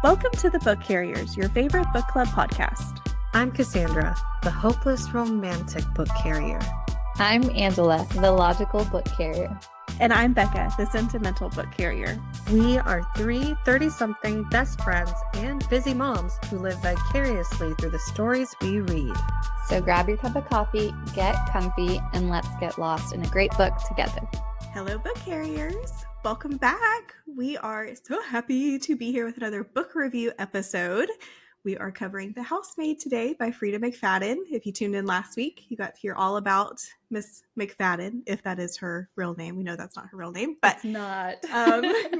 Welcome to the Book Carriers, your favorite book club podcast. I'm Cassandra, the hopeless romantic book carrier. I'm Angela, the logical book carrier. And I'm Becca, the sentimental book carrier. We are three 30-something best friends and busy moms who live vicariously through the stories we read. So grab your cup of coffee, get comfy, and let's get lost in a great book together. Hello, book carriers. Welcome back. We are so happy to be here with another book review episode. We are covering The Housemaid today by Freida McFadden. If you tuned in last week, you got to hear all about Miss McFadden, if that is her real name. We know that's not her real name, but it's not.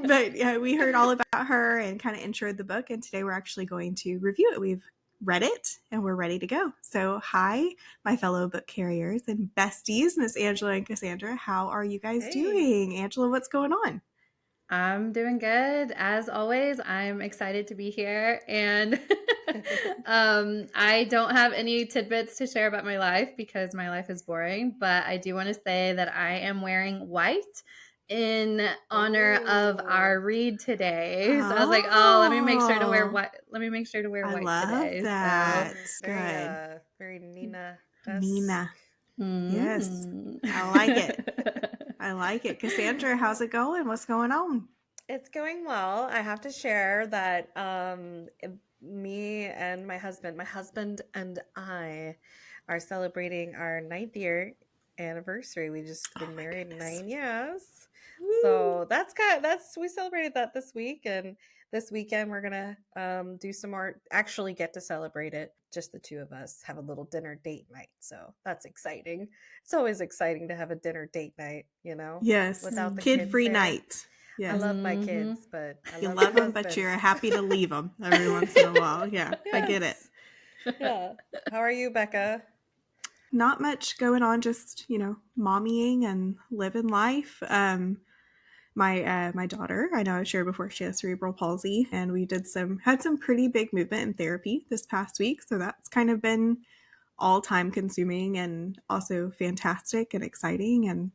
But yeah, we heard all about her and kind of introed the book, and today we're actually going to review it. We've read it and we're ready to go. So hi, my fellow book carriers and besties, Miss Angela and Cassandra. How are you guys doing? Angela, what's going on? I'm doing good. As always, I'm excited to be here. And I don't have any tidbits to share about my life because my life is boring. But I do want to say that I am wearing white in honor of our read today. So I was like, let me make sure to wear white. Let me make sure to wear white today. I love that. So, good. Very Nina. Nina. Yes. I like it. I like it. Cassandra, how's it going? What's going on? It's going well. I have to share that me and my husband and I are celebrating our 9th year anniversary. We just been married 9 years. Woo. So we celebrated that this week, and this weekend we're gonna do some more, actually get to celebrate it, just the two of us, have a little dinner date night. So that's exciting. It's always exciting to have a dinner date night, you know? Yes. Without the kid-free kids there. Night. Yes. I love my kids, but you love them, but you're happy to leave them every once in a while. Yeah, yes. I get it. Yeah. How are you, Becca? Not much going on, just, mommying and living life. My daughter, I know I shared before, she has cerebral palsy, and we had some pretty big movement in therapy this past week. So that's kind of been all time consuming and also fantastic and exciting. And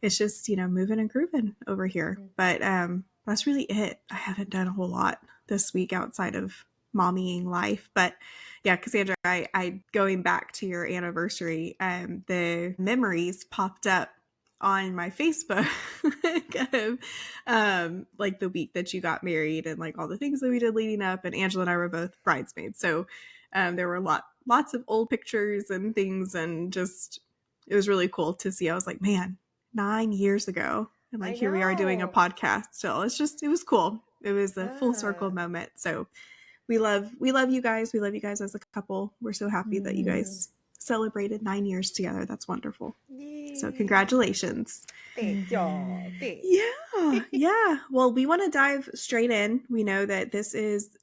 it's just, moving and grooving over here. But that's really it. I haven't done a whole lot this week outside of mommying life. But yeah, Cassandra, I going back to your anniversary, the memories popped up on my Facebook of like the week that you got married and like all the things that we did leading up. And Angela and I were both bridesmaids. So there were lots of old pictures and things, and just, it was really cool to see. I was like, man, 9 years ago, and like here we are doing a podcast still. It was cool. It was a full circle moment. So we love you guys. We love you guys as a couple. We're so happy that you guys celebrated 9 years together. That's wonderful. Yay. So congratulations. Thanks, y'all. Thanks. Yeah. Well, we want to dive straight in. We know that this is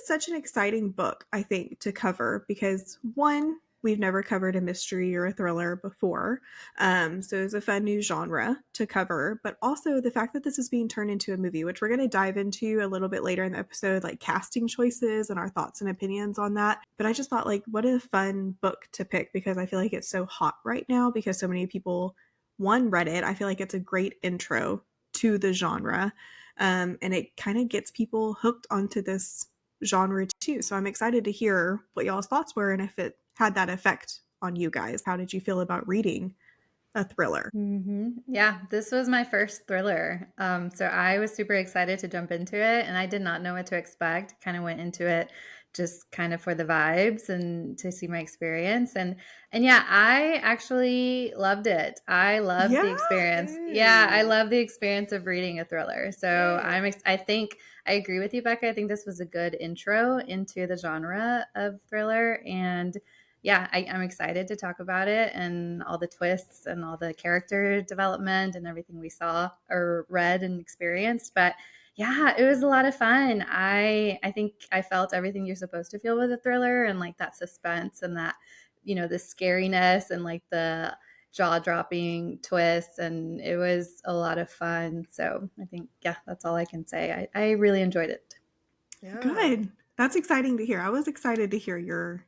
such an exciting book, I think, to cover because, one, we've never covered a mystery or a thriller before. So it's a fun new genre to cover, but also the fact that this is being turned into a movie, which we're going to dive into a little bit later in the episode, like casting choices and our thoughts and opinions on that. But I just thought, like, what a fun book to pick because I feel like it's so hot right now because so many people, one, read it. I feel like it's a great intro to the genre. And it kind of gets people hooked onto this genre too. So I'm excited to hear what y'all's thoughts were and if it had that effect on you guys. How did you feel about reading a thriller? Yeah, this was my first thriller. So I was super excited to jump into it, and I did not know what to expect. Kind of went into it just kind of for the vibes and to see my experience. And yeah, I actually loved it. I loved the experience. Yeah, I love the experience of reading a thriller. So I think I agree with you, Becca. I think this was a good intro into the genre of thriller, and yeah, I'm excited to talk about it and all the twists and all the character development and everything we saw or read and experienced. But yeah, it was a lot of fun. I think I felt everything you're supposed to feel with a thriller, and like that suspense and that, the scariness and like the jaw-dropping twists, and it was a lot of fun. So I think, yeah, that's all I can say. I really enjoyed it. Yeah. Good. That's exciting to hear. I was excited to hear your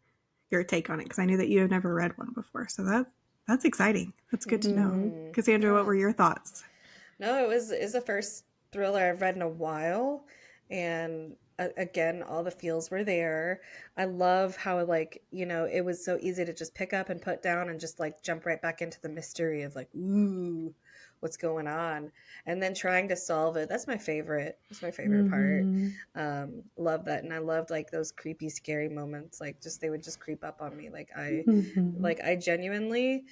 take on it because I knew that you have never read one before. So that's exciting. That's good to know. Cassandra, what were your thoughts? No, it was the first thriller I've read in a while, and again, all the feels were there. I love how, like, you know, it was so easy to just pick up and put down and just like jump right back into the mystery of like, ooh, what's going on? And then trying to solve it. That's my favorite. That's my favorite part. Love that. And I loved like those creepy, scary moments. Like just they would just creep up on me. I genuinely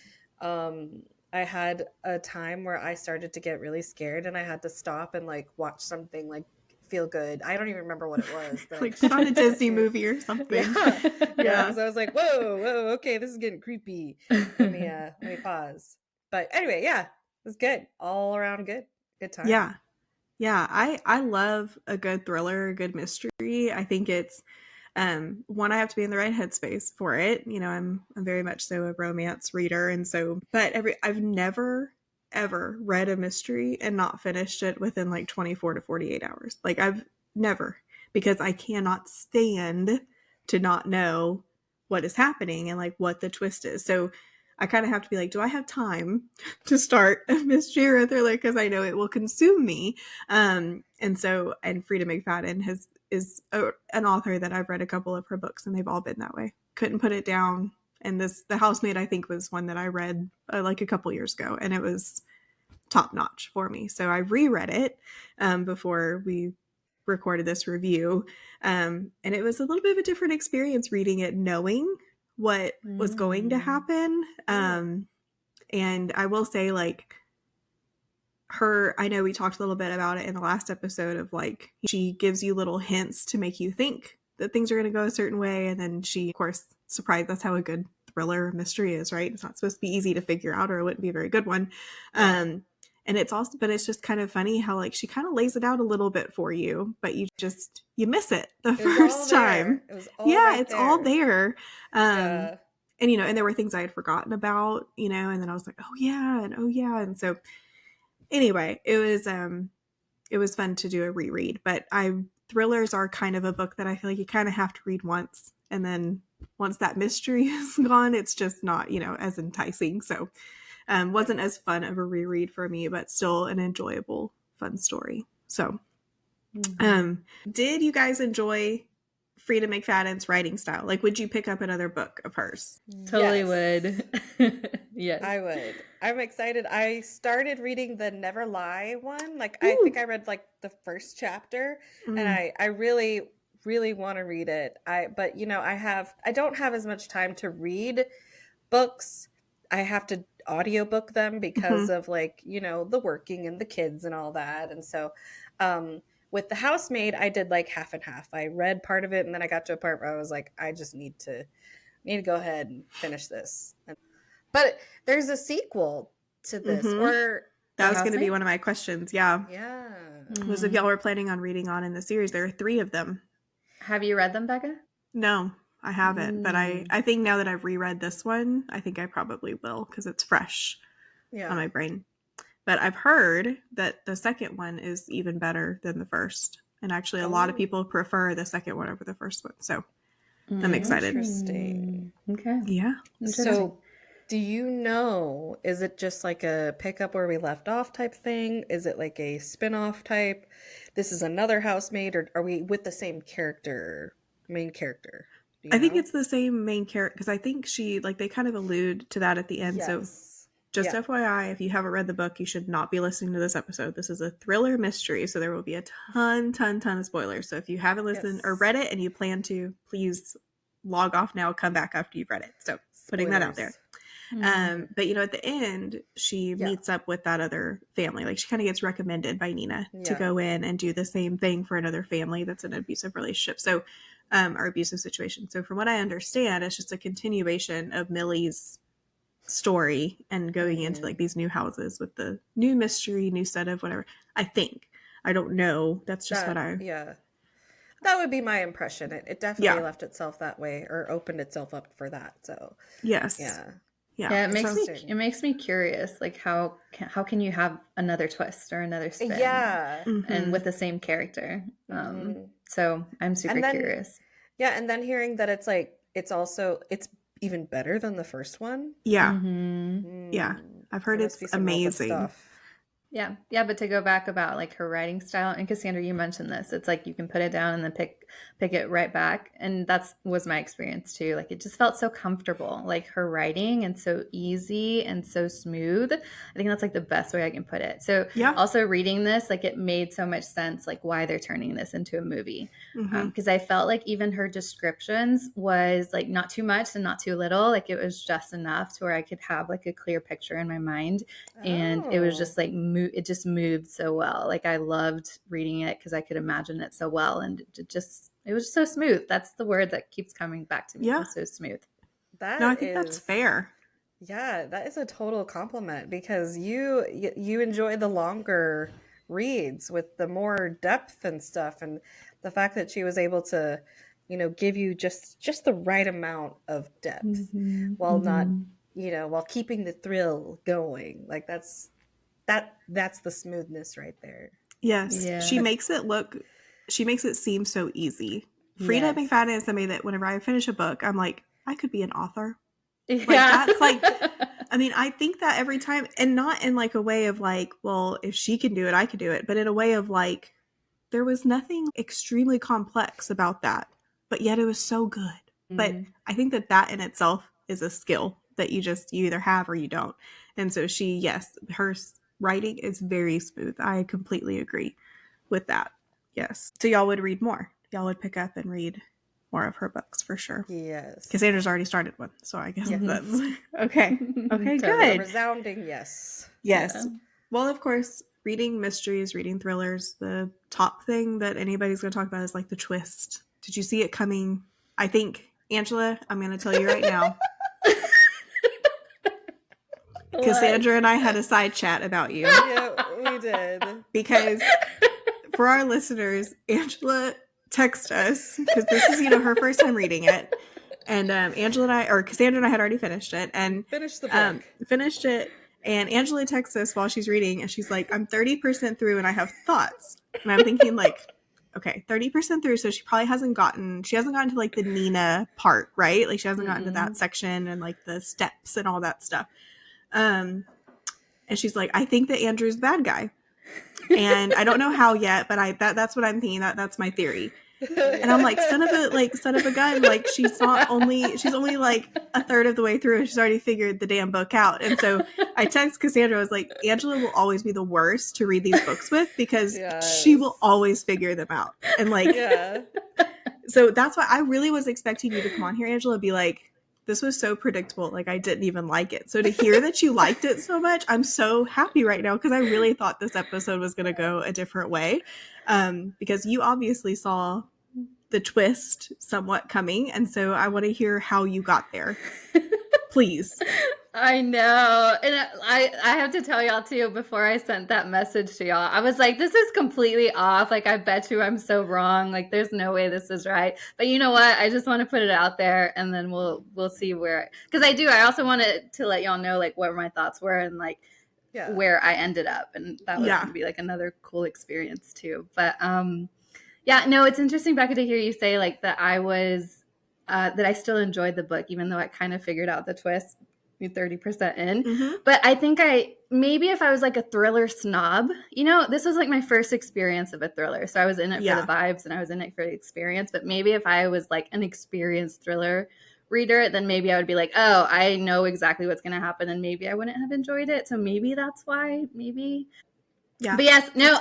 I had a time where I started to get really scared and I had to stop and like watch something like feel good. I don't even remember what it was that I Like put on a decided Disney to. movie or something. Yeah. Yeah, Yeah. because I was like, whoa, okay, this is getting creepy. Let me pause. But anyway, yeah, it was good. All around good. Good time. Yeah. Yeah, I love a good thriller, a good mystery. I think it's one, I have to be in the right headspace for it. You know, I'm very much so a romance reader, and so but I've never ever read a mystery and not finished it within like 24 to 48 hours. Like I've never, because I cannot stand to not know what is happening and like what the twist is. So I kind of have to be like, do I have time to start a mystery or a thriller, because I know it will consume me. And Freida McFadden is an author that I've read a couple of her books, and they've all been that way. Couldn't put it down. And The Housemaid, I think, was one that I read like a couple years ago, and it was top notch for me. So I reread it before we recorded this review, and it was a little bit of a different experience reading it, knowing what was going to happen. And I will say, like, I know we talked a little bit about it in the last episode of like, she gives you little hints to make you think that things are going to go a certain way. And then she, of course, surprised. That's how a good thriller mystery is, right? It's not supposed to be easy to figure out, or it wouldn't be a very good one. And it's also, but it's just kind of funny how like she kind of lays it out a little bit for you, but you miss it the first time. It was all it's all there. Yeah. And, you know, and there were things I had forgotten about, you know, and then I was like, oh yeah. And so anyway, it was fun to do a reread, but thrillers are kind of a book that I feel like you kind of have to read once, and then once that mystery is gone, it's just not, you know, as enticing. So wasn't as fun of a reread for me, but still an enjoyable, fun story. So did you guys enjoy Freida McFadden's writing style? Like, would you pick up another book of hers? Totally would. Yes. I would. I'm excited. I started reading the Never Lie one. Like, Ooh. I think I read like the first chapter, and I really, really want to read it. But you know, I don't have as much time to read books. I have to audiobook them because of like, you know, the working and the kids and all that. And so, with The Housemaid, I did like half and half. I read part of it, and then I got to a part where I was like, I just need to go ahead and finish this. But there's a sequel to this, or that was going to be one of my questions. Yeah. Was if y'all were planning on reading on in the series. There are 3 of them. Have you read them, Becca? No, I haven't. But I think now that I've reread this one, I think I probably will, because it's fresh on my brain. But I've heard that the second one is even better than the first. And actually, a lot of people prefer the second one over the first one. So I'm excited. Interesting. Okay. Yeah. So do you know, is it just like a pick up where we left off type thing? Is it like a spin-off type? This is another housemaid, or are we with the same main character? I think it's the same main character, because I think they kind of allude to that at the end. Yes. So just FYI, if you haven't read the book, you should not be listening to this episode. This is a thriller mystery, so there will be a ton of spoilers. So if you haven't listened or read it and you plan to, please log off now, come back after you've read it. So putting that out there. But you know, at the end, she meets up with that other family. Like, she kind of gets recommended by Nina to go in and do the same thing for another family that's in an abusive relationship. So, or abusive situation. So from what I understand, it's just a continuation of Millie's story and going into like these new houses with the new mystery, new set of whatever. I think. I don't know. That's just what I... Yeah. That would be my impression. It definitely left itself that way, or opened itself up for that. So yes. Yeah, it makes me curious. Like, how can you have another twist or another spin? Yeah, and with the same character. So I'm super curious. Yeah, and then hearing that it's like it's even better than the first one. Yeah, yeah. I've heard it's amazing. Yeah, but to go back about like her writing style, and Cassandra, you mentioned this. It's like you can put it down and then pick it right back, and that's was my experience too. Like it just felt so comfortable, like her writing, and so easy and so smooth. I think that's like the best way I can put it. So Yeah. also reading this, like it made so much sense, like why they're turning this into a movie. Mm-hmm. Because I felt like even her descriptions was like not too much and not too little. Like it was just enough to where I could have like a clear picture in my mind, and it was Oh, just like it just moved so well. Like I loved reading it because I could imagine it so well, and it was so smooth. That's the word that keeps coming back to me. It Yeah. was so smooth. No, I that think that's is, fair. yeah, that is a total compliment because you enjoy the longer reads with the more depth and stuff, and the fact that she was able to, give you just the right amount of depth Mm-hmm, while not, mm-hmm. while keeping the thrill going. Like that's the smoothness right there. Yes, Yeah. she makes it seem so easy. Freida Yes. McFadden is somebody that whenever I finish a book, I'm like, I could be an author. Like Yeah. that's like, I mean, I think that every time, and not in like a way of like, well, if she can do it, I can do it, but in a way of like, there was nothing extremely complex about that, but yet it was so good. But Mhm. I think that that in itself is a skill that you either have or you don't. And so yes, her writing is very smooth. I completely agree with that. Yes. So y'all would read more. Y'all would pick up and read more of her books for sure. Yes. Cassandra's already started one, so I guess Yes. that's okay. Okay, Totally. A good. resounding yes. Yeah. Yes. Well, of course, reading mysteries, reading thrillers, the top thing that anybody's going to talk about is like the twist. Did you see it coming? I think, Angela, I'm going to tell you right now. What? Cassandra and I had a side chat about you Yeah, we did. because for our listeners, Angela texted us because this is, her first time reading it. And Cassandra and I had already finished it and Finish the book. finished it. And Angela texts us while she's reading, and she's like, "I'm 30% through, and I have thoughts." And I'm thinking, like, okay, 30% through, so she hasn't gotten to like the Nina part, right? Like she hasn't gotten to that section and like the steps and all that stuff. And she's like, "I think that Andrew's the bad guy." And I don't know how yet, but that's what I'm thinking. That's my theory. And I'm like, son of a gun. Like she's only like a third of the way through and she's already figured the damn book out. And so I text Cassandra, I was like, Angela will always be the worst to read these books with because she will always figure them out. And like, Yeah. so that's why I really was expecting you to come on here, Angela, and be like, this was so predictable. Like I didn't even like it. So to hear that you liked it so much, I'm so happy right now because I really thought this episode was going to go a different way. Because you obviously saw the twist somewhat coming. And so I want to hear how you got there. Please. I know. And I have to tell y'all too, before I sent that message to y'all, I was like, this is completely off. Like, I bet you I'm so wrong. Like, there's no way this is right. But you know what? I just want to put it out there and then we'll see where, because I also wanted to let y'all know like what my thoughts were and like where I ended up. And that was going to be like another cool experience too. But yeah, no, it's interesting, Becca, to hear you say like that that I still enjoyed the book, even though I kind of figured out the twist 30% in. Mm-hmm. But I think maybe if I was like a thriller snob, this was like my first experience of a thriller. So I was in it for the vibes and I was in it for the experience. But maybe if I was like an experienced thriller reader, then maybe I would be like, oh, I know exactly what's going to happen. And maybe I wouldn't have enjoyed it. So maybe that's why, maybe. Yeah. But yes, no.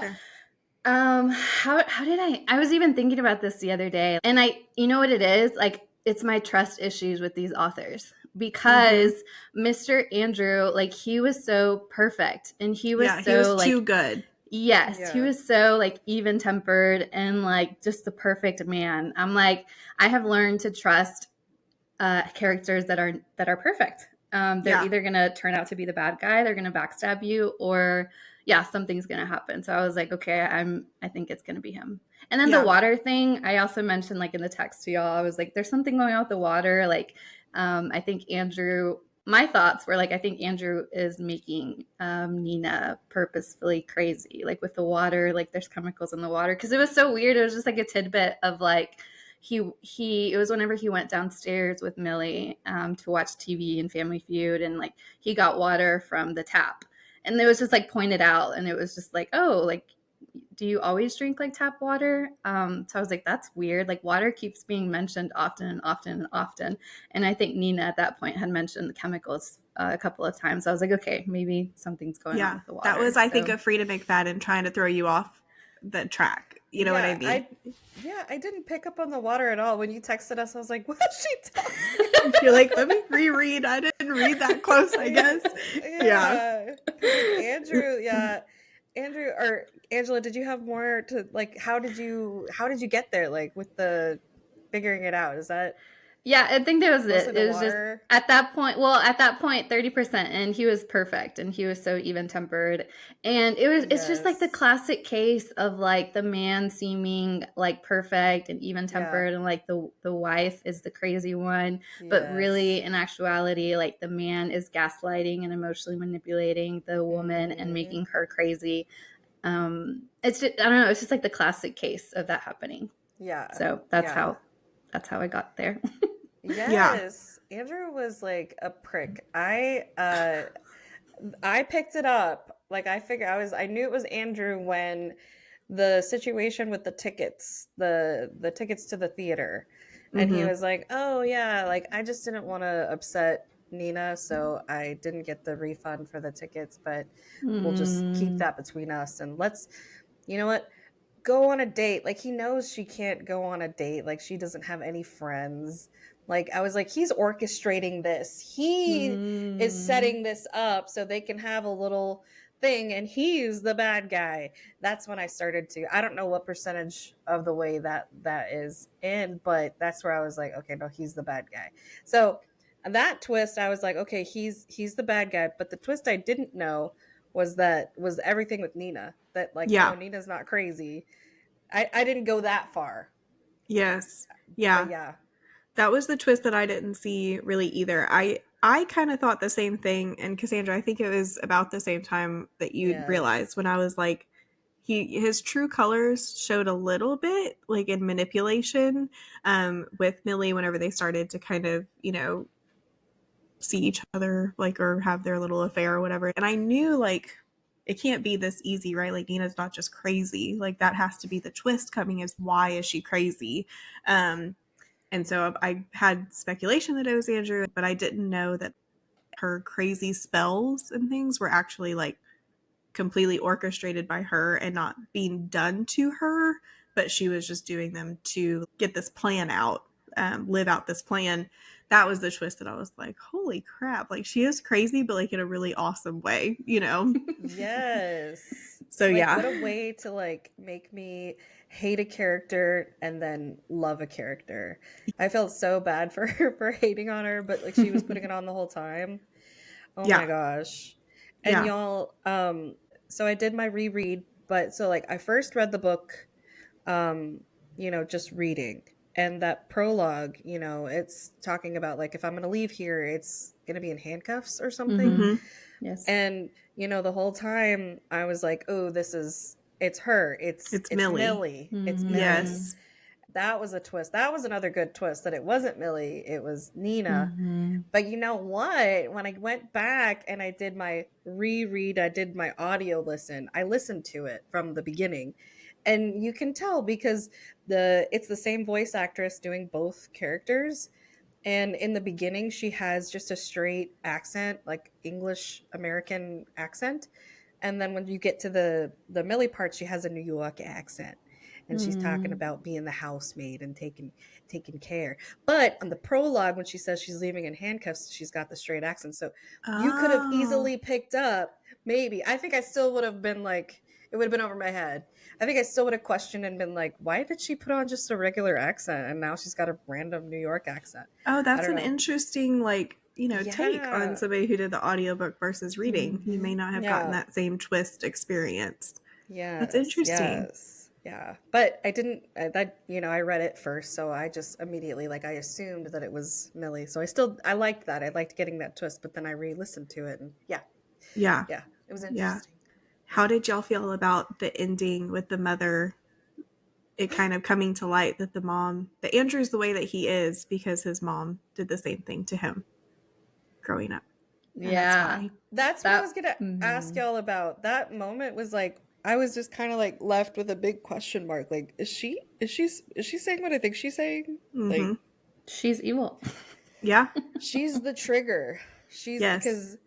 How did I was even thinking about this the other day, and you know what it is? Like, it's my trust issues with these authors because Mr. Andrew, like, he was so perfect and he was he was like too good. Yes, he was so like even tempered and like just the perfect man. I'm like, I have learned to trust characters that are perfect. They're either gonna turn out to be the bad guy, they're gonna backstab you, or something's gonna happen. So I was like, okay, I think it's gonna be him. And then the water thing, I also mentioned like in the text to y'all, I was like, there's something going on with the water. Like, I think Andrew. My thoughts were like, I think Andrew is making Nina purposefully crazy, like with the water, like there's chemicals in the water. Cause it was so weird. It was just like a tidbit of like, it was whenever he went downstairs with Millie to watch TV and Family Feud, and like he got water from the tap, And it was just like pointed out, and it was just like, oh, like, do you always drink like tap water? So I was like, that's weird. Like water keeps being mentioned often and often and often. And I think Nina at that point had mentioned the chemicals a couple of times. I was like, okay, maybe something's going on Yeah, with the that water. was, I think, So a Freida McFadden trying to throw you off the track. You know what I Yeah, mean? I didn't pick up on the water at all. When you texted us, I was like, what is she talking You're like, let me reread. I didn't read that close, I guess. Yeah. Yeah, because like Andrew, yeah, Andrew or Angela, did you have more to like? How did you get there? Like with the figuring it out? Is that yeah, I think that was it. mostly the It was just water? at that point, well, at that point, 30%, and he was perfect and he was so even tempered. And it's just like the Yes. classic case of like the man seeming like perfect and even Yeah. tempered, and like the wife is the crazy one. But really, Yes. in actuality, like the man is gaslighting and emotionally manipulating the woman and Mm-hmm. making her crazy. It's just, I don't know, it's just like the classic case of that happening. Yeah. So Yeah. that's how I got there. Yeah. Yes. Andrew was like a prick. I picked it up. Like I knew it was Andrew when the situation with the tickets, the tickets to the theater. And he Mm-hmm. was like, "Oh yeah, like I just didn't want to upset Nina, so I didn't get the refund for the tickets, but we'll just keep Mm. that between us and let's you know what? Go on a date." Like he knows she can't go on a date. Like she doesn't have any friends. Like I was like, he's orchestrating this. He is Mm. setting this up so they can have a little thing and he's the bad guy. That's when I started to I don't know what percentage of the way that is in, but that's where I was like, okay, no, he's the bad guy. So that twist, I was like, okay, he's the bad guy. But the twist I didn't know was everything with Nina. That like, no, Yeah. Nina's not crazy. I didn't go that far. Yes. But Yeah. yeah. That was the twist that I didn't see really either. I kind of thought the same thing, and Cassandra, I think it was about the same time that you Yes. realized when I was like, his true colors showed a little bit like in manipulation with Millie whenever they started to kind of, see each other like or have their little affair or whatever. And I knew like it can't be this easy, right? Like Nina's not just crazy. Like that has to be the twist coming is why is she crazy? And so I had speculation that it was Andrew, but I didn't know that her crazy spells and things were actually like completely orchestrated by her and not being done to her, but she was just doing them to get this plan out, live out this plan. That was the twist that I was like, holy crap. Like she is crazy, but like in a really awesome way? Yes. So Like yeah. what a way to like make me hate a character and then love a character. I felt so bad for her for hating on her, but like she was putting it on the whole time. Oh my Yeah. gosh. And Yeah. y'all, so I did my reread, but so like I first read the book, just reading. And that prologue, it's talking about like if I'm gonna leave here, it's gonna be in handcuffs or something. Mm-hmm. Mm-hmm. Yes. And the whole time I was like, oh, it's her. It's It's Millie. Millie. It's Millie. Mm-hmm. Yes. That was a twist. That was another good twist that it wasn't Millie, it was Nina. Mm-hmm. But you know what? When I went back and I did my reread, I did my audio listen. I listened to it from the beginning. And you can tell because it's the same voice actress doing both characters. And in the beginning she has just a straight accent, like English American accent. And then when you get to the Millie part, she has a New York accent. And she's talking Mm-hmm. about being the housemaid and taking care. But on the prologue, when she says she's leaving in handcuffs, she's got the straight accent. So you could have Oh. easily picked up, maybe. I think I still would have been like, it would have been over my head. I think I still would have questioned and been like, why did she put on just a regular accent and now she's got a random New York accent? Oh, I that's don't an know. interesting, like, take on Yeah. somebody who did the audiobook versus reading. You Mm-hmm. may not have gotten Yeah. that same twist experience. That's Yes. interesting. Yes. Yeah. But I didn't, I read it first. So I just immediately, like, I assumed that it was Millie. So I liked that. I liked getting that twist. But then I re listened to it and yeah. Yeah. Yeah. It was Yeah. interesting. How did y'all feel about the ending with the mother? It kind of coming to light that that Andrew's the way that he is because his mom did the same thing to him growing up. And that's Yeah. why. That's what I was gonna ask Mhm. y'all about. That moment was like I was just kind of like left with a big question mark. Like, is she saying what I think she's saying? Mm-hmm. Like, She's evil. Yeah. she's the trigger. She's Yes. because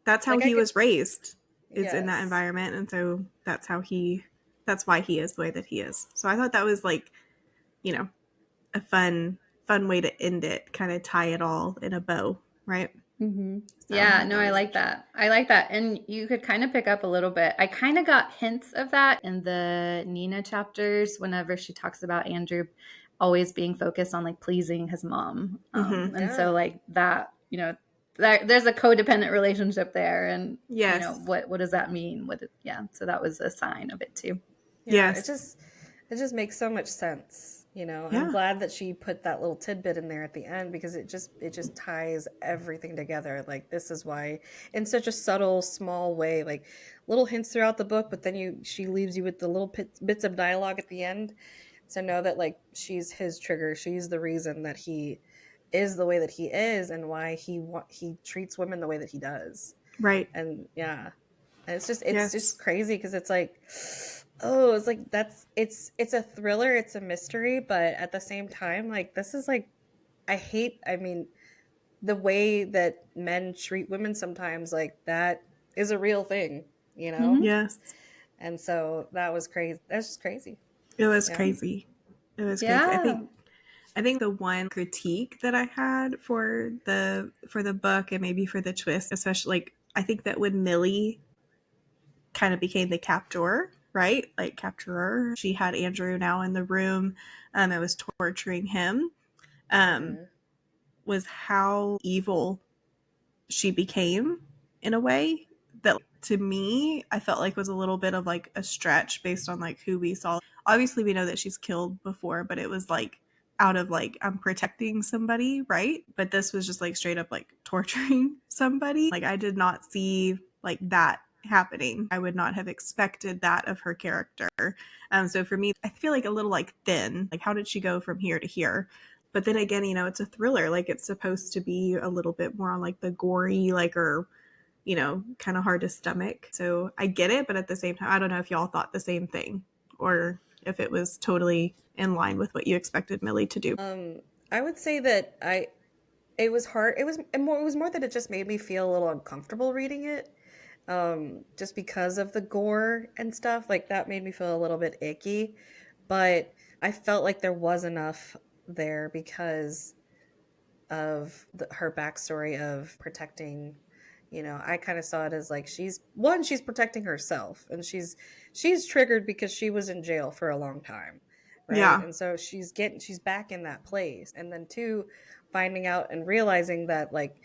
That's how like I he could was raised. Is in that yes. environment, and so that's why he is the way that he is. So I thought that was like, you know, a fun way to end it, kind of tie it all in a bow, right? Mm-hmm. So I Yeah, thought no, that I was like actually that. I like that. And you could kind of pick up a little bit. I kind of got hints of that in the Nina chapters whenever she talks about Andrew always being focused on like pleasing his mom. mm-hmm. And so Yeah. like that, that there's a codependent relationship there. And, Yes. what does that mean? Yeah. So that was a sign of it too. Yeah, Yes. it just makes so much sense, I'm Yeah. glad that she put that little tidbit in there at the end because it just ties everything together. Like this is why in such a subtle, small way, like little hints throughout the book, but then she leaves you with the little bits of dialogue at the end to know that like she's his trigger. She's the reason that he is the way that he is and why he treats women the way that he does. Right. And yeah, and it's just Yes. crazy because it's like, oh, it's like it's a thriller, it's a mystery, but at the same time, like this is like I mean, the way that men treat women sometimes, like that is a real thing, you know? Mm-hmm. Yes. And so that was crazy. That's just crazy. It was Yeah. crazy. It was crazy. Yeah. I think the one critique that I had for the book and maybe for the twist, especially like I think that when Millie kind of became the captor, right? Like capturer, she had Andrew now in the room, and was torturing him. Um, Mhm. was how evil she became in a way that to me I felt like was a little bit of like a stretch based on like who we saw. Obviously we know that she's killed before, but it was like out of like I'm protecting somebody, right? But this was just like straight up like torturing somebody. Like I did not see like that happening. I would not have expected that of her character. So for me, I feel like a little like thin. Like how did she go from here to here? But then again, it's a thriller. Like it's supposed to be a little bit more on like the gory, like, or, kind of hard to stomach. So I get it. But at the same time, I don't know if y'all thought the same thing or if it was totally in line with what you expected Millie to do. Um, I would say that it was hard. It was more that it just made me feel a little uncomfortable reading it. Just because of the gore and stuff, like that made me feel a little bit icky. But I felt like there was enough there because of her backstory of protecting. I kind of saw it as like she's protecting herself, and she's triggered because she was in jail for a long time, right? Yeah. And so she's back in that place, and then two, finding out and realizing that like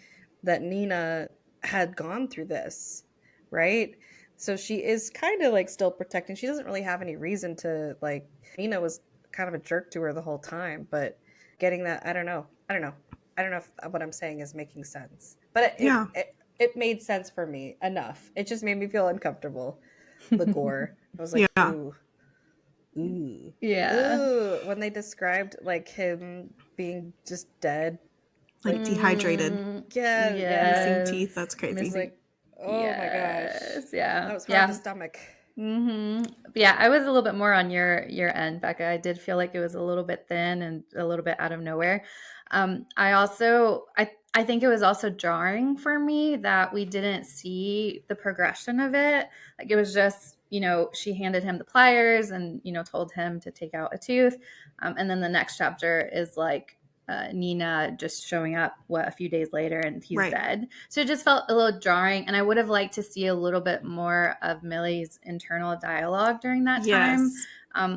that Nina had gone through this, right? So she is kind of like still protecting. She doesn't really have any reason to like. Nina was kind of a jerk to her the whole time, but getting that, I don't know if what I'm saying is making sense, but it Yeah. it, it made sense for me enough. It just made me feel uncomfortable. The gore, I was like, Yeah. ooh, ooh, Yeah. ooh. When they described like him being just dead, Like like dehydrated, yeah, yeah, missing Yes. teeth. That's I was crazy. like, oh my gosh, Yes. Yeah. that was hard to Yeah. stomach. Yeah, I was a little bit more on your end, Becca. I did feel like it was a little bit thin and a little bit out of nowhere. I think it was also jarring for me that we didn't see the progression of it. Like it was just, she handed him the pliers and, told him to take out a tooth. And then the next chapter is like Nina just showing up a few days later and he's Right. dead. So it just felt a little jarring, and I would have liked to see a little bit more of Millie's internal dialogue during that time. Yes.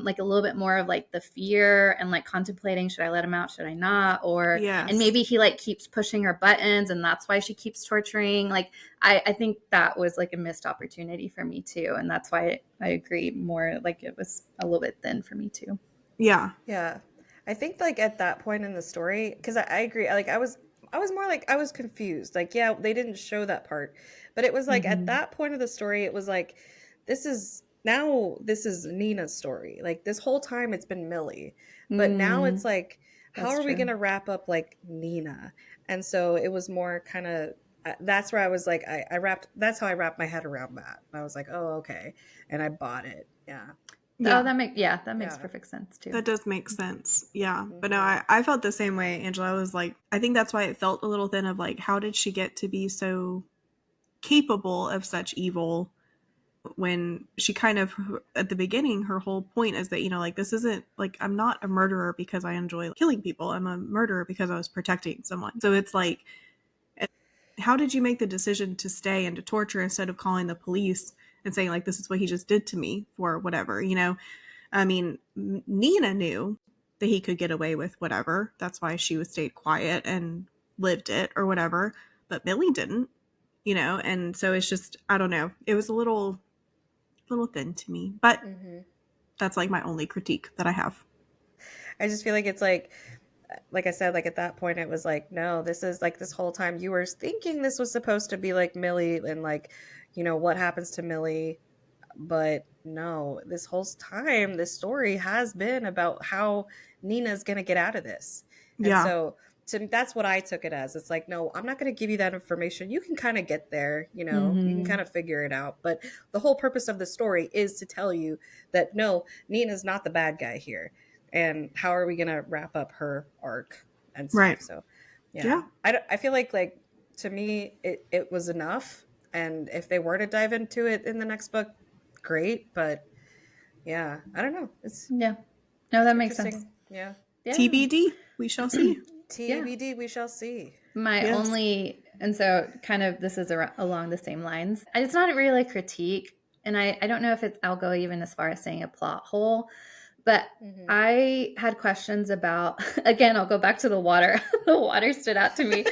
Like a little bit more of like the fear and like contemplating, should I let him out, should I not? And Yes. maybe he like keeps pushing her buttons and that's why she keeps torturing. Like I think that was like a missed opportunity for me too, and that's why I agree more, like it was a little bit thin for me too. Yeah. Yeah. I think like at that point in the story, because I agree, like I was more like I was confused. Like, yeah, they didn't show that part. But it was like at Mm-hmm. that point of the story, it was like this is Nina's story. Like this whole time it's been Millie. But now it's Mm, like, how that's are we true. gonna wrap up like Nina? And so it was more kind of that's where I was like, I wrapped. That's how I wrapped my head around that. I was like, oh, okay, and I bought it. Yeah, Oh, Yeah, that makes yeah. perfect sense too. that does make sense. Yeah. But no, Hmm. I felt the same way, Angela. I was like, I think that's why it felt a little thin of like, how did she get to be so capable of such evil when she kind of, at the beginning, her whole point is that, like, this isn't like, I'm not a murderer because I enjoy killing people. I'm a murderer because I was protecting someone. So it's like, how did you make the decision to stay and to torture instead of calling the police and saying, like, this is what he just did to me for whatever, I mean, Nina knew that he could get away with whatever. That's why she was stayed quiet and lived it or whatever. But Millie didn't, and so it's just, I don't know. It was a little thin to me, but Hmm. that's like my only critique that I have. I just feel like it's like I said, like at that point, it was like, no, this is like this whole time you were thinking this was supposed to be like Millie and like, what happens to Millie. But no, this whole time, this story has been about how Nina's going to get out of this. And Yeah. so that's what I took it as. It's like, no, I'm not going to give you that information. You can kind of get there, you can kind of figure it out. But the whole purpose of the story is to tell you that no, Nina's not the bad guy here. And how are we going to wrap up her arc and stuff? Right. So, yeah, Yeah. I feel like to me, it was enough. And if they were to dive into it in the next book, great, but yeah, I don't know. It's Yeah. No, that makes sense. interesting. Yeah. Yeah. TBD. We shall see. Yeah. TBD, we shall see. My Yes. only, and so kind of this is along the same lines. It's not really a critique, and I don't know if I'll go even as far as saying a plot hole, but Hmm. I had questions about, again, I'll go back to the water. The water stood out to me.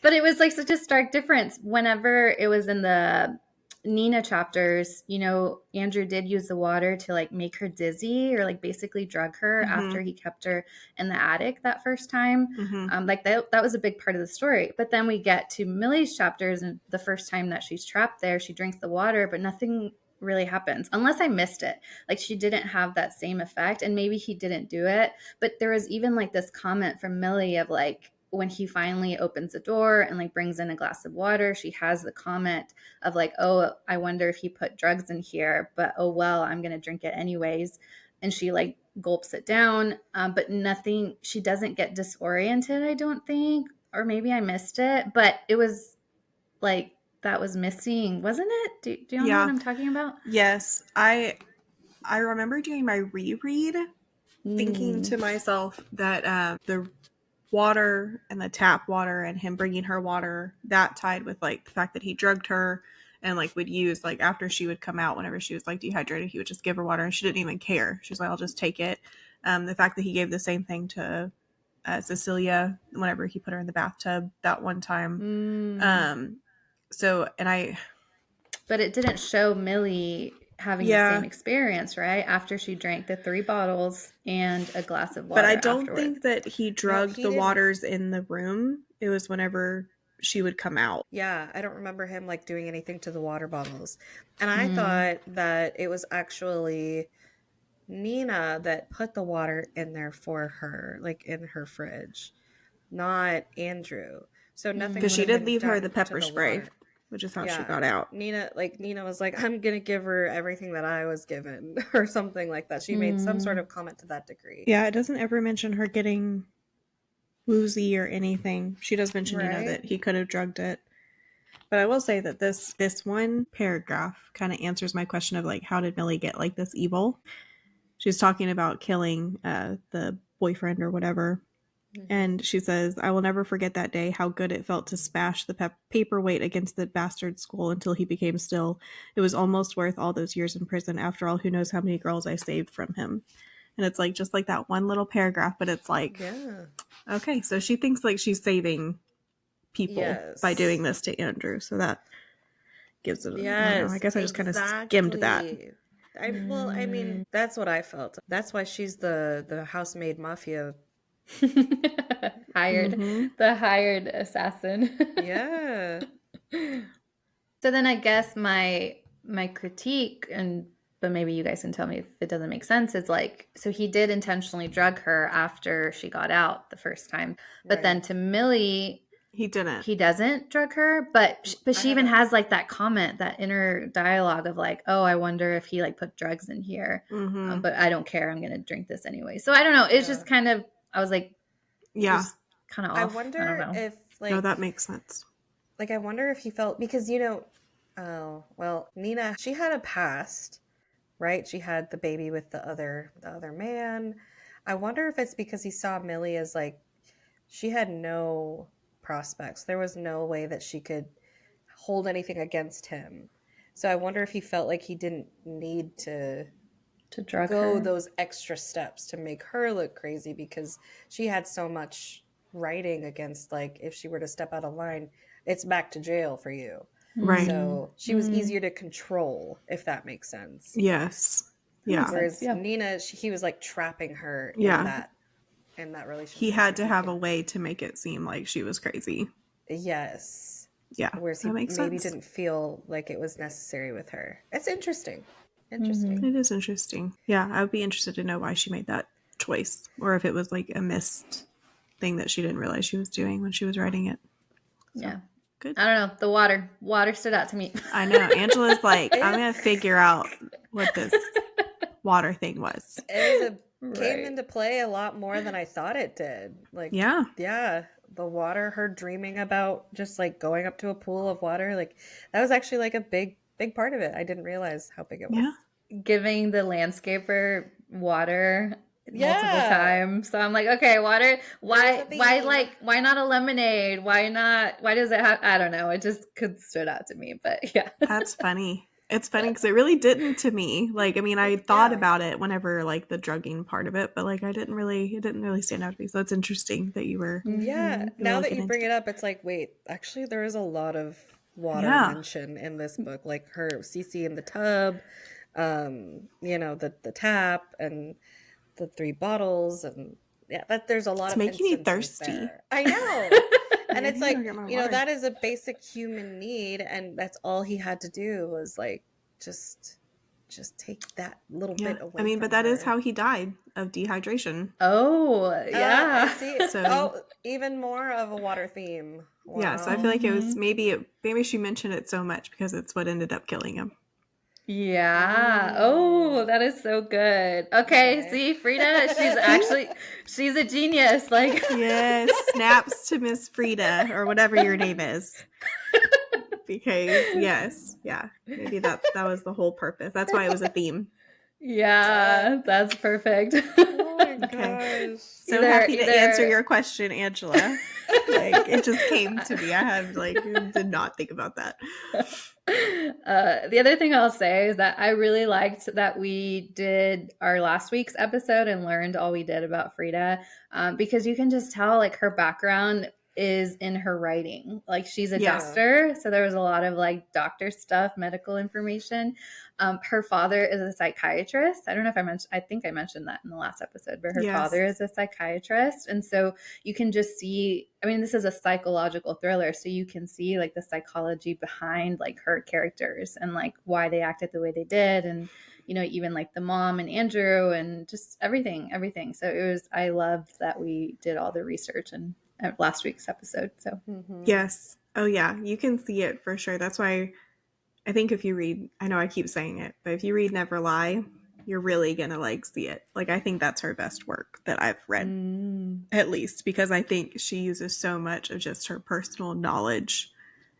But it was like such a stark difference. Whenever it was in the Nina chapters, Andrew did use the water to like make her dizzy or like basically drug her Mm-hmm. after he kept her in the attic that first time. Mm-hmm. Like that was a big part of the story. But then we get to Millie's chapters, and the first time that she's trapped there, she drinks the water, but nothing really happens unless I missed it. Like she didn't have that same effect, and maybe he didn't do it. But there was even like this comment from Millie of like, when he finally opens the door and like brings in a glass of water, she has the comment of like, oh, I wonder if he put drugs in here, but oh well, I'm gonna drink it anyways. And she like gulps it down, but nothing. She doesn't get disoriented, I don't think, or maybe I missed it, but it was like that was missing, wasn't it? Do y'all know what Yeah. I'm talking about? Yes. I remember doing my reread thinking Mm. to myself that the water and the tap water and him bringing her water, that tied with like the fact that he drugged her and like would use, like, after she would come out whenever she was like dehydrated, he would just give her water and she didn't even care. She was like, I'll just take it. The fact that he gave the same thing to Cecilia whenever he put her in the bathtub that one time. Mm. um so, and I, But it didn't show Millie having the yeah, same experience, right? After she drank the 3 bottles and a glass of but I water don't afterward. think that he No, drugged he the didn't. waters in the room. It was whenever she would come out. Yeah, I don't remember him like doing anything to the water bottles. And I Mm. thought that it was actually Nina that put the water in there for her, like in her fridge, not Andrew. So nothing Because would she have Mm. did been leave her the done to pepper the spray, water. which is how she Yeah. got out. Nina was like, I'm gonna give her everything that I was given, or something like that. She made some sort Mm. of comment to that degree. Yeah, it doesn't ever mention her getting woozy or anything. She does mention, Right? that he could have drugged it. But I will say that this one paragraph kind of answers my question of like, how did Millie get like this evil? She's talking about killing the boyfriend or whatever. Hmm. And she says, I will never forget that day, how good it felt to smash the paperweight against the bastard's skull until he became still. It was almost worth all those years in prison. After all, who knows how many girls I saved from him. And it's like, just like that one little paragraph, but it's like, Yeah. okay, so she thinks like she's saving people by doing Yes. this to Andrew. So that gives it, I don't know, I Yes, guess I just kind of skimmed that. exactly. I mean, Mm. that's what I felt. That's why she's the housemaid mafia. Hired, Mm-hmm. the hired assassin. Yeah. So then I guess my critique, and but maybe you guys can tell me if it doesn't make sense, is like, so he did intentionally drug her after she got out the first time. But then Right. to Millie, He didn't. he doesn't drug her, but she even has like that comment, that inner dialogue of like, oh, I wonder if he like put drugs in here, but I don't care, I'm gonna drink this anyway. So I don't know, it's just kind of, I was like, just kind of off. I I don't wonder know. if No, that makes sense. like I wonder if he felt, because you know, oh well, Nina, she had a past, right? She had the baby with the other man. I wonder if it's because he saw Millie as like, she had no prospects. There was no way that she could hold anything against him. So I wonder if he felt like he didn't need to drug go her. those extra steps to make her look crazy, because she had so much writing against, like, if she were to step out of line, it's back to jail for you. Right. So she was easier to control, if that makes sense. Yes. Yeah. Whereas Nina, he was like trapping her in that relationship. He had to have a way to make it seem like she was crazy. Yes. Yeah. Whereas he maybe didn't feel like it was necessary with her. It's interesting. Interesting. It is interesting. Yeah, I would be interested to know why she made that choice, or if it was like a missed thing that she didn't realize she was doing when she was writing it. So, yeah. Good. I don't know. The water stood out to me. I know. Angela's like, I'm going to figure out what this water thing was. It came into play a lot more than I thought it did. Like, yeah, the water, her dreaming about just like going up to a pool of water, like that was actually like a big part of it. I didn't realize how big it was. Yeah. Giving the landscaper water multiple times. So I'm like, okay, water, why not a lemonade? Why does it have, I don't know. It just stood out to me, but yeah. That's funny. It's funny because it really didn't to me. Like, I mean, I thought about it whenever like the drugging part of it, but like it didn't really stand out to me. So it's interesting that you were. Yeah. Now that you bring it up, it's like, wait, actually there is a lot of water mention in this book. Like her Cece in the tub, you know, the tap and the 3 bottles, and there's a lot of making me thirsty there. I know. And it's like, you know, that is a basic human need, and that's all he had to do was like just take that little bit away. I mean, but that is how he died, of dehydration. Oh, yeah. See, so even more of a water theme. Wow. Yeah, so I feel like it was maybe she mentioned it so much because it's what ended up killing him. Yeah. Oh, that is so good. Okay. See, Freida, she's a genius. Like, yes, snaps to Miss Freida or whatever your name is. Because maybe that was the whole purpose. That's why it was a theme. Yeah, that's perfect. Oh my gosh. So happy to answer your question, Angela. Like, it just came to me. I had did not think about that. The other thing I'll say is that I really liked that we did our last week's episode and learned all we did about Freida, because you can just tell like her background is in her writing. Like, she's a doctor, so there was a lot of like doctor stuff, medical information. Her father is a psychiatrist. I don't know if I think I mentioned that in the last episode, but her father is a psychiatrist. And so you can just see, I mean, this is a psychological thriller, so you can see like the psychology behind like her characters and like why they acted the way they did. And, you know, even like the mom and Andrew and just everything. So I loved that we did all the research and last week's episode. So yes. Oh yeah. You can see it for sure. That's why I think if you read, I know I keep saying it, but if you read Never Lie, you're really going to like see it. Like, I think that's her best work that I've read, at least, because I think she uses so much of just her personal knowledge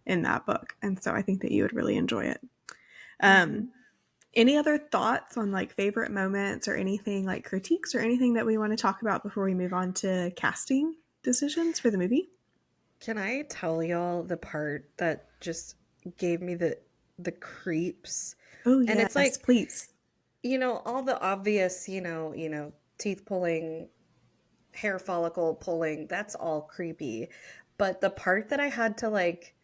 in that book. And so I think that you would really enjoy it. Any other thoughts on like favorite moments or anything, like critiques or anything that we want to talk about before we move on to casting decisions for the movie? Can I tell y'all the part that just gave me the creeps? Oh, and yes, it's like, please. You know, all the obvious, you know, teeth pulling, hair follicle pulling, that's all creepy. But the part that I had to like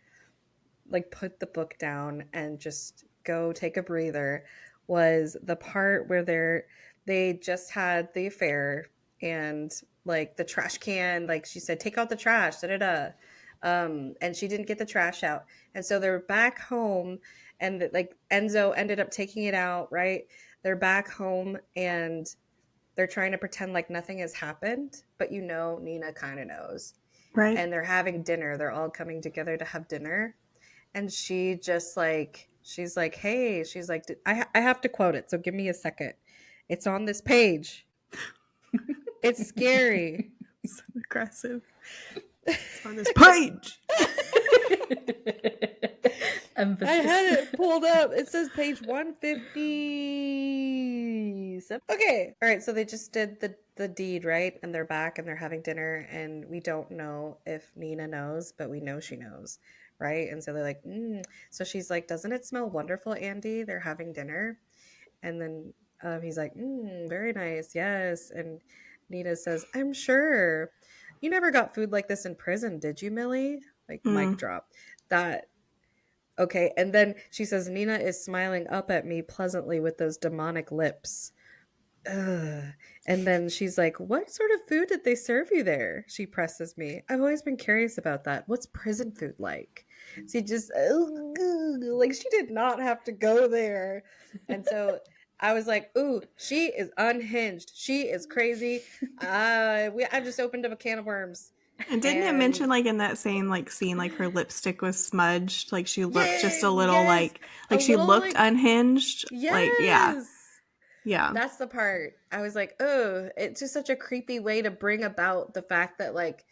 put the book down and just go take a breather was the part where they just had the affair, and like the trash can, like she said, take out the trash, and she didn't get the trash out, and so they're back home, and like Enzo ended up taking it out, right? They're back home and they're trying to pretend like nothing has happened, but you know, Nina kind of knows. Right. and they're having dinner. They're all coming together to have dinner. And she just like, she's like, hey, she's like, I have to quote it. So give me a second. It's on this page. It's scary. So aggressive. It's on this page. Emphasis. I had it pulled up. It says page 157. Okay. All right. So they just did the deed, right? And they're back and they're having dinner. And we don't know if Nina knows, but we know she knows, right? And so they're like, So she's like, doesn't it smell wonderful, Andy? They're having dinner. And then he's like, very nice. Yes. And Nina says, I'm sure. You never got food like this in prison, did you, Millie? Like, mic drop. That. Okay, and then she says, Nina is smiling up at me pleasantly with those demonic lips. Ugh. And then she's like, what sort of food did they serve you there? She presses me. I've always been curious about that. What's prison food like? She just, like, she did not have to go there. And so I was like, ooh, she is unhinged. She is crazy. I've just opened up a can of worms. And didn't it mention like in that same like scene like her lipstick was smudged, like she looked just a little like she little, looked unhinged. Yes. Like yeah. That's the part. I was like, oh, it's just such a creepy way to bring about the fact that like,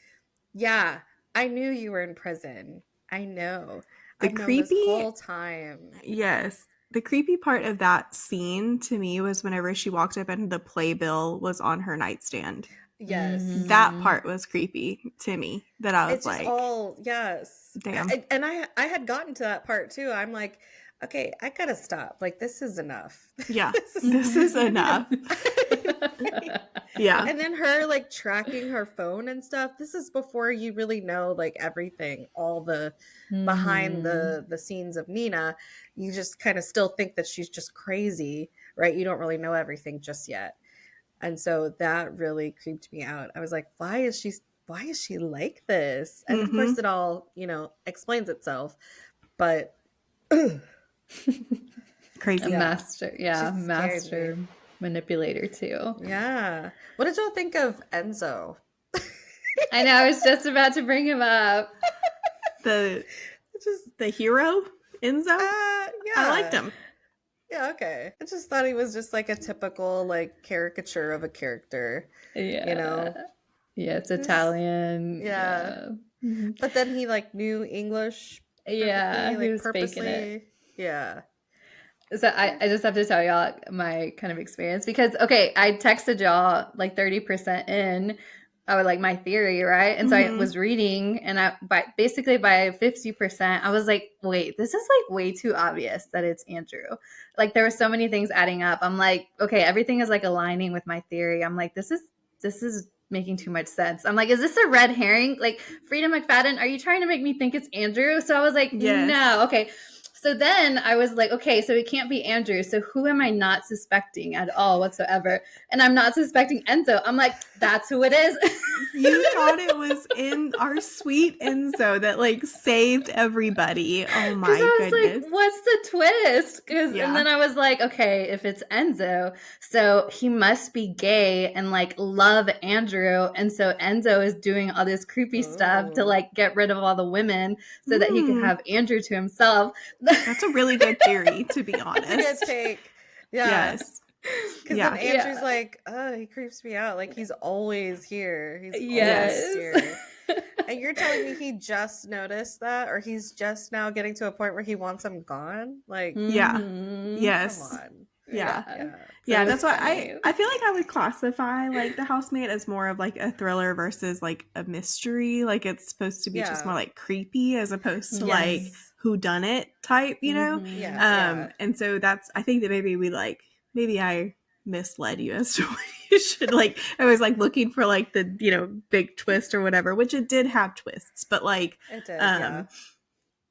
yeah, I knew you were in prison. I know. I've known this whole time. Yes. The creepy part of that scene to me was whenever she walked up and the playbill was on her nightstand. Yes. That part was creepy to me. That I was it's just like, all, yes. Damn. And I had gotten to that part too. I'm like, okay, I gotta stop. Like, this is enough. Yeah, this is enough. Yeah. And then her like tracking her phone and stuff. This is before you really know like everything, all the behind the scenes of Nina. You just kind of still think that she's just crazy, right? You don't really know everything just yet. And so that really creeped me out. I was like, why is she like this? And of course it all, explains itself. But crazy. Yeah. Master manipulator too. Yeah. What did y'all think of Enzo? I know, I was just about to bring him up. The hero, Enzo? Yeah. I liked him. Yeah, okay. I just thought he was just like a typical like caricature of a character. Yeah. Yeah, it's Italian. Yeah. But then he like knew English. Yeah, like, he was purposely. faking it. Yeah. So I just have to tell y'all my kind of experience because, okay, I texted y'all like 30% in. I was like my theory, right? And so I was reading and basically by 50%, I was like, wait, this is like way too obvious that it's Andrew. Like there were so many things adding up. I'm like, okay, everything is like aligning with my theory. I'm like, this is making too much sense. I'm like, is this a red herring? Like Freida McFadden, are you trying to make me think it's Andrew? So I was like, no. Okay. So then I was like, okay, so it can't be Andrew. So who am I not suspecting at all whatsoever? And I'm not suspecting Enzo. I'm like, that's who it is. You thought it was in our sweet Enzo that like saved everybody. Oh my goodness. Like, what's the twist? And then I was like, okay, if it's Enzo, so he must be gay and like love Andrew. And so Enzo is doing all this creepy stuff to like get rid of all the women so that he could have Andrew to himself. That's a really good theory, to be honest. That's a good take. Yeah. Yes. Because then Andrew's like, oh, he creeps me out. Like he's always here. He's always here. And you're telling me he just noticed that, or he's just now getting to a point where he wants him gone? Like, yes. Come on. Yeah, that's why I feel like I would classify like The Housemaid as more of like a thriller versus like a mystery. Like it's supposed to be just more like creepy as opposed to like whodunit type, you know? And so that's, I think that maybe I misled you as to what you should like. I was like looking for like the, big twist or whatever, which it did have twists, but like, it did,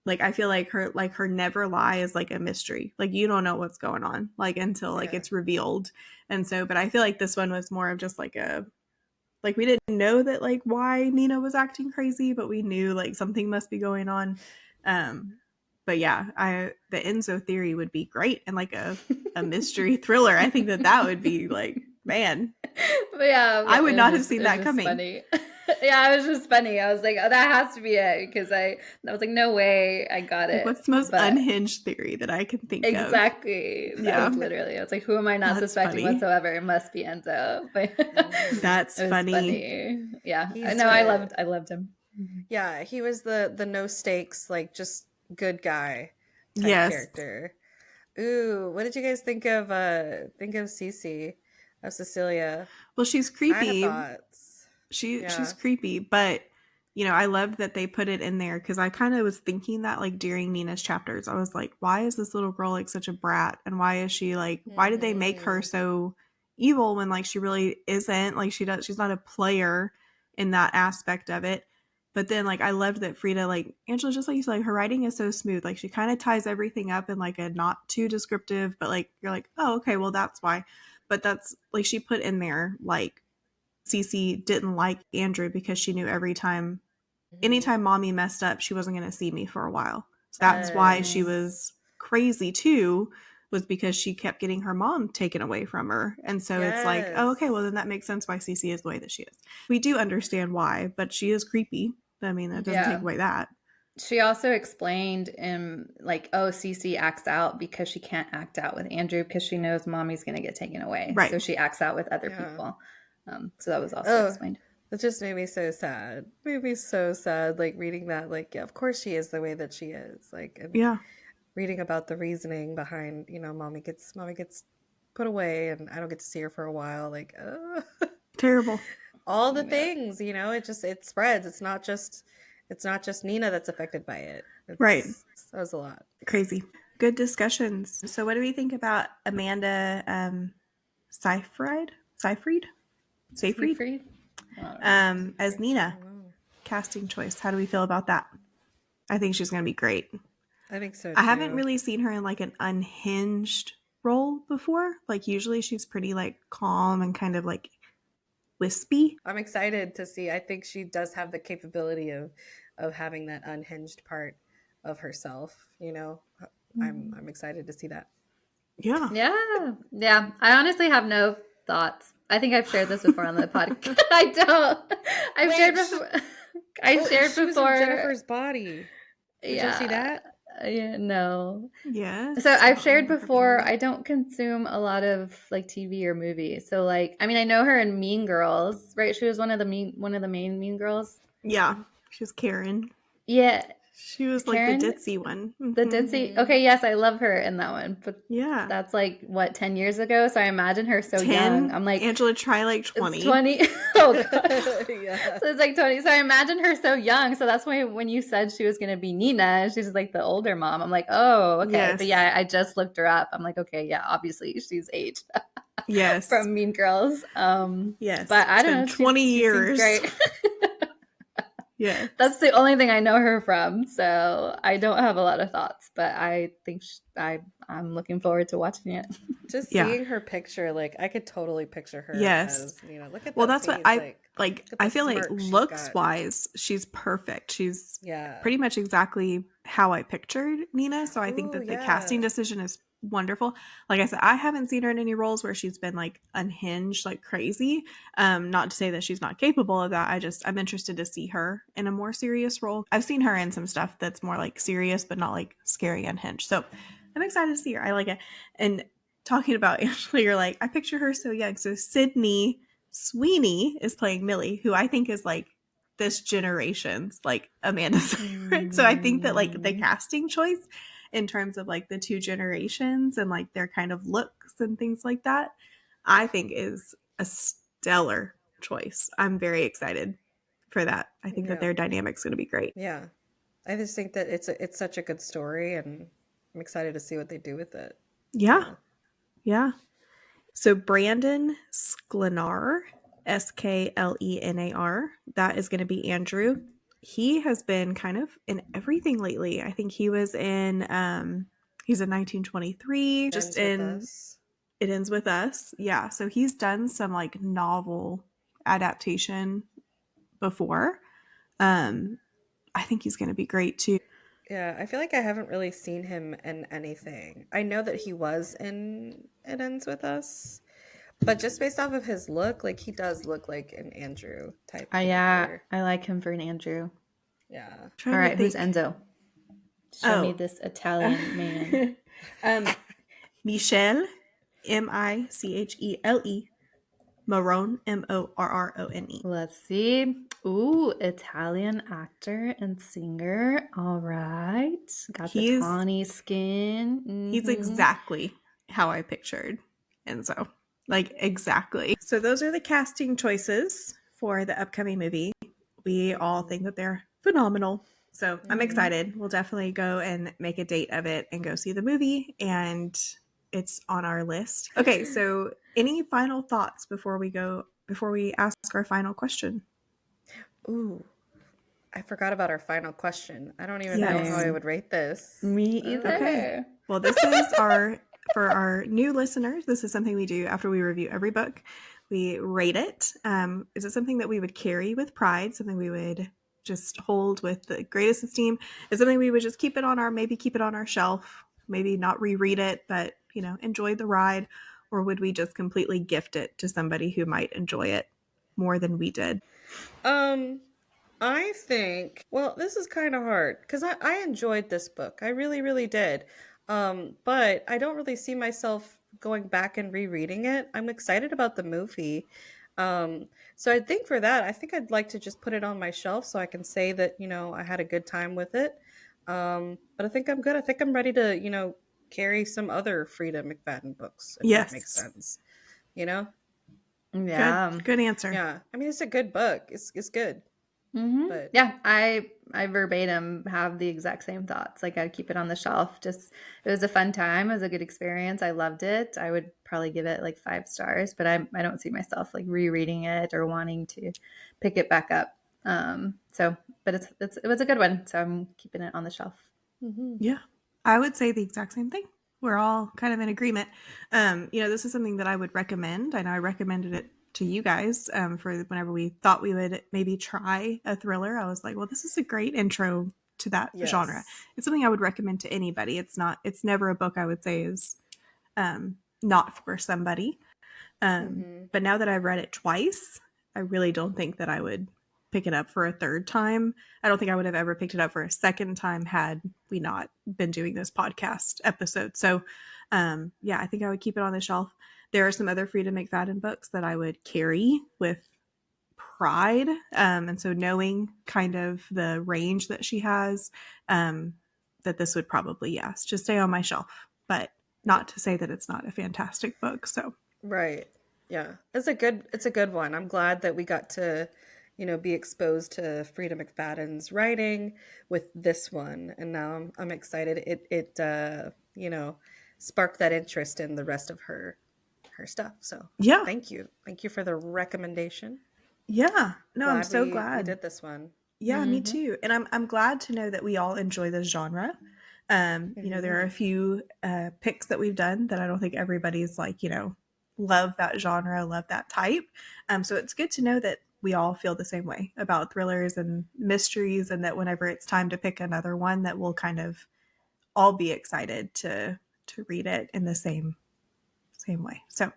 like I feel like her never lie is like a mystery. Like you don't know what's going on like until like it's revealed. And so, but I feel like this one was more of just like we didn't know that like why Nina was acting crazy, but we knew like something must be going on. But yeah, the Enzo theory would be great and like a mystery thriller. I think that would be like, man. But yeah, I would not have seen that coming. Funny. Yeah, it was just funny. I was like, oh, that has to be it because I was like, no way, I got Like, it. what's the most But unhinged theory that I can think of? exactly, that Yeah, was literally. I was like, who am I not that's suspecting funny. whatsoever? It must be Enzo. But it That's was funny. funny. Yeah, I He's know. the I loved him. Yeah, he was the no stakes, like just good guy type Yes. character. Ooh, what did you guys think of Cece, of Cecilia? Well, she's I had creepy. thoughts. She's Yeah. creepy, but I love that they put it in there because I kind of was thinking that like during Nina's chapters, I was like, why is this little girl like such a brat, and why is she like, why did they make her Hmm. so evil when like she really isn't, like she's not a player in that aspect of it. But then like I loved that Freida, like Angela, just like you said, like her writing is so smooth, like she kind of ties everything up in like a not too descriptive, but like you're like, oh okay, well that's why. But that's like she put in there like Cece didn't like Andrew because she knew Hmm. anytime mommy messed up, she wasn't going to see me for a while. So that's why she Mm, Yes. was crazy too, was because she kept getting her mom taken away from her. And so it's like, oh, okay, well, Yes. then that makes sense why Cece is the way that she is. We do understand why, but she is creepy. I mean, that doesn't take yeah. away that. She also explained like, oh, Cece acts out because she can't act out with Andrew because she knows mommy's going to get taken away. Right. So she acts out with other Yeah. people. So that was also Oh, explained. that just made me so sad. Made me so sad, like reading that. Like, yeah, of course she is the way that she is. Like, and Yeah. reading about the reasoning behind, mommy gets put away, and I don't get to see her for a while. Like, Terrible. all the Yeah. things, it spreads. It's not just Nina that's affected by it. Right. That was a lot. Crazy. Good discussions. So, what do we think about Amanda Seyfried? Seyfried? Seyfried? Seafried? I don't know. As I Nina, don't know. casting choice. How do we feel about that? I think she's going to be great. I think so I haven't too. really seen her in like an unhinged role before. Like usually she's pretty like calm and kind of like wispy. I'm excited to see. I think she does have the capability of having that unhinged part of herself. I'm excited to see that. Yeah. Yeah. Yeah. I honestly have no thoughts. I think I've shared this before on the podcast. I don't. I've shared Wait, before. I shared she was in before. Jennifer's body. Did y'all see Yeah. that? Yeah. No. So Yes. I I've don't shared remember her being in before, it. I don't consume a lot of like TV or movies. So like, I mean, I know her in Mean Girls, right? She was one of the main Mean Girls. Yeah. She's Karen. Yeah, She was like the Karen, ditzy one. the Mm-hmm. ditzy. Mm-hmm. Okay, yes, I love her in that one, but Yeah. that's like what 10 years ago. So I imagine her so young. 10. I'm like, Angela, try like it's 20. 20. Oh god. Yeah. So it's like 20. So I imagine her so young. So that's why when you said she was gonna be Nina, she's like the older mom. I'm like, oh, okay. But Yes. yeah, I just looked her up. I'm like, okay, yeah, obviously she's aged Yes. from Mean Girls. Yes. But I It's don't been know. 20 She seems years. great. That's Yes. the only thing I know her from. So I don't have a lot of thoughts, but I think I'm looking forward to watching it. Just Yeah. seeing her picture, like I could totally picture her Yes. as, look at Well, that that's what face, like look at I the feel like smirk she's looks got. wise, she's perfect. She's Yeah. pretty much exactly how I pictured Nina. So I think Ooh, that the casting yeah. decision is wonderful. Like I said, I haven't seen her in any roles where she's been like unhinged, like crazy. Not to say that she's not capable of that. I'm interested to see her in a more serious role. I've seen her in some stuff that's more like serious, but not like scary unhinged. So I'm excited to see her. I like it. And talking about Angela, you're like, I picture her so young. So Sydney Sweeney is playing Millie, who I think is like this generation's like Amanda Seyfried. So I think that like the Mm, casting choice in terms of like the two generations and like their kind of looks and things like that, I think is a stellar choice. I'm very excited for that. I think that Yeah. their dynamic's going to be great. Yeah. I just think that it's such a good story, and I'm excited to see what they do with it. Yeah. Yeah. Yeah. So Brandon Sklenar, Sklenar, that is going to be Andrew. He has been kind of in everything lately. I think he's in 1923, just Ends with in us. It Ends With Us. Yeah, so he's done some like novel adaptation before. Um I think he's going to be great too. Yeah, I feel like I haven't really seen him in anything. I know that he was in It Ends With Us, But just based off of his look, like he does look like an Andrew type Yeah, character. I like him for an Andrew. Yeah. All Trying to right, who's think. Enzo? Show me Oh. this Italian man. Michele, Michele, Morrone, Morrone. Let's see. Ooh, Italian actor and singer. All right. Got the He's tawny skin. he's exactly how I pictured Enzo. Like exactly. So those are the casting choices for the upcoming movie. We all think that they're phenomenal. So I'm excited. We'll definitely go and make a date of it and go see the movie. And it's on our list. Okay, so any final thoughts before we ask our final question? Ooh, I forgot about our final question. I don't even know how I Same. would rate this. Me either. Okay. Well, this is for our new listeners, this is something we do after we review every book. We rate it. Is it something that we would carry with pride? Something we would just hold with the greatest esteem? Is something we would just keep it on our shelf, maybe not reread it, but enjoy the ride? Or would we just completely gift it to somebody who might enjoy it more than we did? I think, well, this is kind of hard because I enjoyed this book. I really, really did. But I don't really see myself going back and rereading it. I'm excited about the movie. So I think for that, I think I'd like to just put it on my shelf so I can say that, I had a good time with it. But I think I'm good. I think I'm ready to, carry some other Freida McFadden books, if that makes Yes. sense. You know? Yeah. Good answer. Yeah. I mean, it's a good book. It's good. But Yeah, I verbatim have the exact same thoughts. Like I'd keep it on the shelf. Just it was a fun time. It was a good experience. I loved it. I would probably give it like 5 stars, but I don't see myself like rereading it or wanting to pick it back up. But it was a good one. So I'm keeping it on the shelf. Yeah, I would say the exact same thing. We're all kind of in agreement. This is something that I would recommend. I know I recommended it to you guys for whenever we thought we would maybe try a thriller. I was like, well, this is a great intro to that genre. yes. It's something I would recommend to anybody. It's never a book I would say is not for somebody. But now that I've read it twice, I really don't think that I would pick it up for a third time. I don't think I would have ever picked it up for a second time had we not been doing this podcast episode. So, I think I would keep it on the shelf. There are some other Freida McFadden books that I would carry with pride. And so knowing kind of the range that she has, that this would probably, yes, just stay on my shelf. But not to say that it's not a fantastic book. So Right. Yeah. It's a good one. I'm glad that we got to, be exposed to Freida McFadden's writing with this one. And now I'm excited. It sparked that interest in the rest of her stuff. So yeah. thank you. Thank you for the recommendation. Yeah. No, I'm Glad so we glad. did this one. Yeah, me too. And I'm glad to know that we all enjoy this genre. There are a few picks that we've done that I don't think everybody's like, love that genre, love that type. So it's good to know that we all feel the same way about thrillers and mysteries, and that whenever it's time to pick another one, that we'll kind of all be excited to read it in the same way. So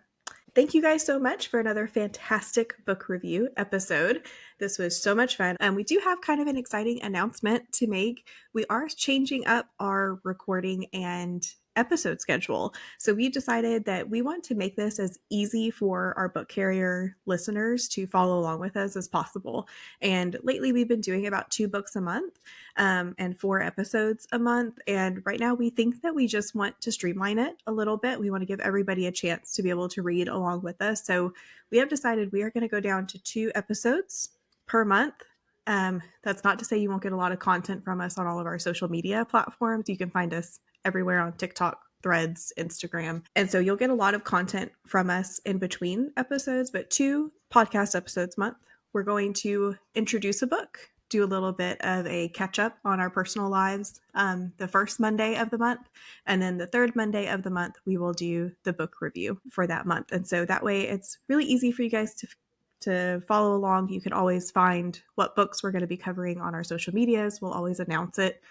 thank you guys so much for another fantastic book review episode. This was so much fun. We do have kind of an exciting announcement to make. We are changing up our recording and episode schedule. So we decided that we want to make this as easy for our book carrier listeners to follow along with us as possible. And lately we've been doing about 2 books a month and 4 episodes a month. And right now we think that we just want to streamline it a little bit. We want to give everybody a chance to be able to read along with us. So we have decided we are going to go down to 2 episodes per month. That's not to say you won't get a lot of content from us on all of our social media platforms. You can find us everywhere on TikTok, Threads, Instagram. And so you'll get a lot of content from us in between episodes, but 2 podcast episodes a month. We're going to introduce a book, do a little bit of a catch up on our personal lives the first Monday of the month. And then the third Monday of the month, we will do the book review for that month. And so that way it's really easy for you guys to follow along. You can always find what books we're going to be covering on our social medias. We'll always announce it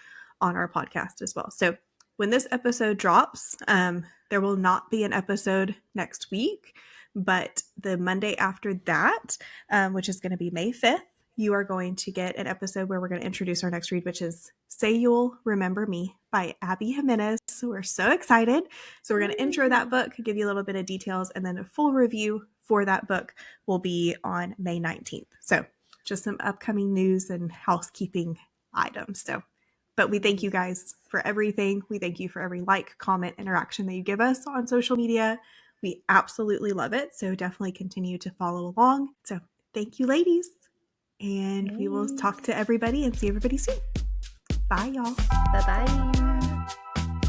on our podcast as well. So when this episode drops, there will not be an episode next week, But the Monday after that, which is going to be May 5th, you are going to get an episode where we're going to introduce our next read, which is Say You'll Remember Me by Abby Jimenez. So we're so excited. So we're going to intro that book, give you a little bit of details, and then a full review for that book will be on May 19th. So just some upcoming news and housekeeping items. But we thank you guys for everything. We thank you for every like, comment, interaction that you give us on social media. We absolutely love it. So definitely continue to follow along. So thank you, ladies. And we will talk to everybody and see everybody soon. Bye, y'all. Bye-bye.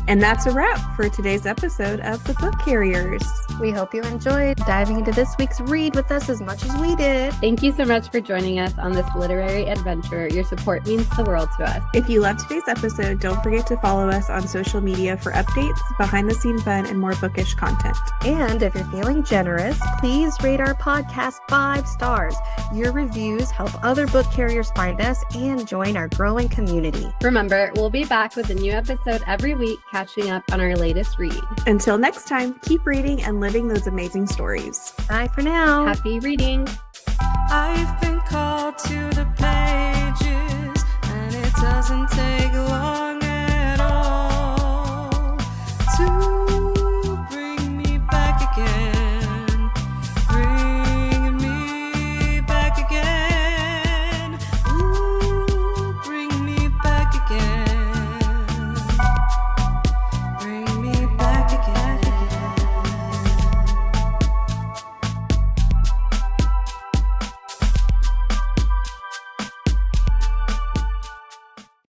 And that's a wrap for today's episode of The Book Carriers. We hope you enjoyed diving into this week's read with us as much as we did. Thank you so much for joining us on this literary adventure. Your support means the world to us. If you loved today's episode, don't forget to follow us on social media for updates, behind-the-scene fun, and more bookish content. And if you're feeling generous, please rate our podcast 5 stars. Your reviews help other book carriers find us and join our growing community. Remember, we'll be back with a new episode every week, catching up on our latest read. Until next time, keep reading and living those amazing stories. Bye for now. Happy reading! I've